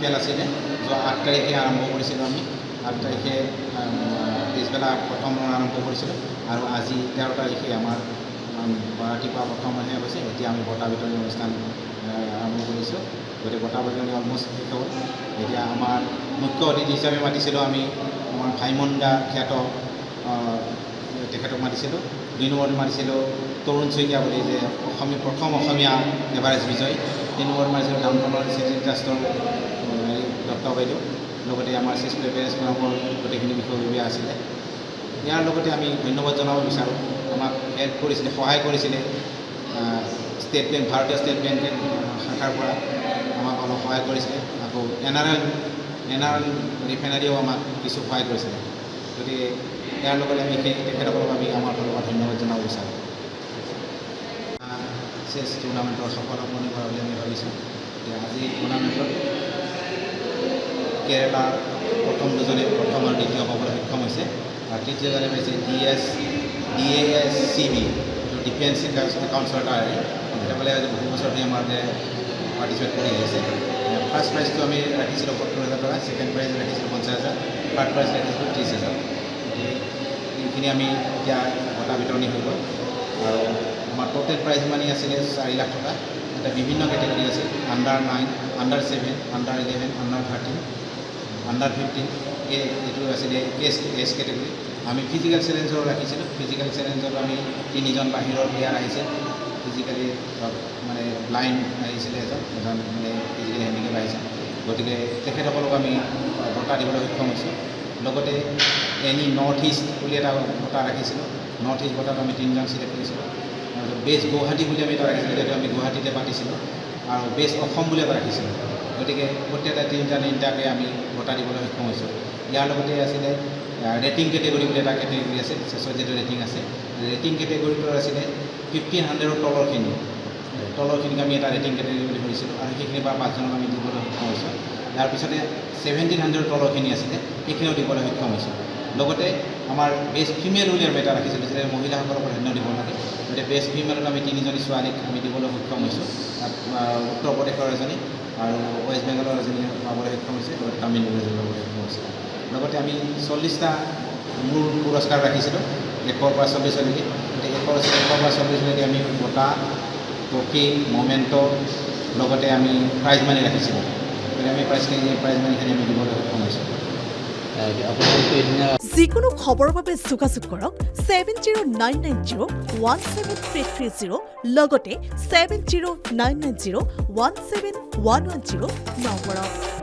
খেল আছিলে 8 তাৰিখে আৰম্ভ কৰিছিলোঁ আমি 8 তাৰিখে পিছবেলা প্ৰথম আৰম্ভ কৰিছিলোঁ আৰু আজি 13 তাৰিখে আমাৰ ৰাতিপুৱা প্ৰথম শেষ হৈছে এতিয়া আমি বঁটা বিতৰণি অনুষ্ঠান আৰম্ভ কৰিছোঁ গতিকে বঁটা বিতৰণি অলমষ্ট শেষ হ'ল এতিয়া আমাৰ মুখ্য অতিথি হিচাপে মাতিছিলোঁ আমি আমাৰ ভাইমন্দা খ্যাত তেখেতক মাতিছিলোঁ 2 নম্বৰত মাতিছিলোঁ তৰুণ শইকীয়া বুলি যে প্ৰথম অসমীয়া এভাৰেষ্ট বিজয় 3 নম্বৰত মাতিছিলোঁ ডাউনটাউনৰ চিটি ট্ৰাষ্টৰ ডক্টৰ বাইদেউ লগতে আমাৰ চিফ পেৰেণ্টছ ফোৰামৰ গোটেইখিনি বিষয়ববীয়া আছিলে ইয়াৰ লগতে আমি ধন্যবাদ জনাব বিচাৰোঁ আমাক হেল্প কৰিছিলে সহায় কৰিছিলে ষ্টেট বেংক ভাৰতীয় ষ্টেট বেংক শাখাৰ পৰা আমাক অলপ সহায় কৰিছিলে আকৌ NRL ৰিফাইনাৰীও আমাক কিছু সহায় কৰিছিলে গতিকে ইয়াৰ লগতে আমি তেখেতসকলক আমি আমাৰ ফালৰ পৰা ধন্যবাদ জনাব বিচাৰোঁ চেছ টুৰ্ণামেণ্টৰ সফল সামৰণি কৰা বুলি আমি ভাবিছোঁ এতিয়া আজি টুৰ্ণামেণ্টত কেৰালাৰ প্ৰথম দুজনে প্ৰথম আৰু দ্বিতীয় হ'বলৈ সক্ষম হৈছে আৰু তৃতীয়জনে হৈছে DASCB ডিফেন্স একাউণ্টছৰ কাৰণে তেখেতসকলে বহু বছৰ ধৰি আমাৰ পাৰ্টিচিপেট কৰি আহিছে ফাৰ্ষ্ট প্ৰাইজটো আমি ৰাখিছিলোঁ 70,000 টকা ছেকেণ্ড প্ৰাইজ ৰাখিছিলোঁ 50,000 থাৰ্ড প্ৰাইজ ৰাখিছিলোঁ 30,000 এইখিনি আমি এতিয়া বঁটা বিতৰণি হৈ গ'ল আৰু আমাৰ টোটেল প্ৰাইজ মানি আছিলে 4 লাখ টকা এটা বিভিন্ন কেটেগৰী আছে under 9 under 7 under 11 under 13 under 15 এইটো আছিলে এছ কেটেগৰী আমি ফিজিকেল চেলেঞ্জৰো ৰাখিছিলোঁ ফিজিকেল চেলেঞ্জত আমি 3জন বাহিৰৰ প্লেয়াৰ আহিছে ফিজিকেলি মানে ব্লাইণ্ড আহিছিলে এজন মানে ফিজিকেলি হেণ্ডিকেপ আহিছে গতিকে তেখেতসকলক আমি বঁটা দিবলৈ সক্ষম হৈছোঁ লগতে নৰ্থ ইষ্ট বুলি এটা বঁটা ৰাখিছিলোঁ নৰ্থ ইষ্ট বঁটাত আমি 3জন চিলেক্ট কৰিছিলোঁ আৰু বেষ্ট গুৱাহাটী বুলি আমি এটা ৰাখিছিলোঁ যিহেতু আমি গুৱাহাটীতে পাতিছিলোঁ আৰু বেষ্ট অসম বুলি এটা ৰাখিছিলোঁ গতিকে প্ৰত্যেকটা তিনিটাকৈ আমি বঁটা দিবলৈ সক্ষম হৈছোঁ ইয়াৰ লগতে আছিলে ৰেটিং কেটেগৰী বুলি এটা কেটেগৰী আছে চেছৰ যিটো ৰেটিং আছে ৰেটিং কেটেগৰীটো আছিলে 1500ৰ তলৰখিনিক আমি এটা ৰেটিং কেটেগৰী বুলি ধৰিছিলোঁ আৰু সেইখিনিৰ পৰা 5জনক আমি দিবলৈ সক্ষম হৈছোঁ ইয়াৰ পিছতে 1700ৰ তলৰখিনি আছিলে সেইখিনিও দিবলৈ সক্ষম হৈছোঁ লগতে আমাৰ বেষ্ট ফিমেল বুলি আমি এটা ৰাখিছিলোঁ যে মহিলাসকলক প্ৰাধান্য দিব লাগে গতিকে বেষ্ট ফিমেলত আমি 3জনী ছোৱালীক আমি দিবলৈ সক্ষম হৈছোঁ তাত উত্তৰ প্ৰদেশৰ এজনী আৰু ৱেষ্ট বেংগলৰ এজনী পাবলৈ সক্ষম হৈছে লগতে তামিলনাডুৰ এজনী পাবলৈ সক্ষম হৈছে লগতে আমি 40টা মূল পুৰস্কাৰ ৰাখিছিলোঁ 1ৰ পৰা 40লৈকে গতিকে 1ৰ পৰা 40লৈকে আমি বঁটা ট্ৰফি মমেণ্টো লগতে আমি প্ৰাইজ মানি ৰাখিছিলোঁ গতিকে আমি প্ৰাইজ মানিখিনি আমি দিবলৈ সক্ষম হৈছোঁ যিকোনো খবৰৰ বাবে যোগাযোগ কৰক 7099017330 লগতে 7099017110 নম্বৰত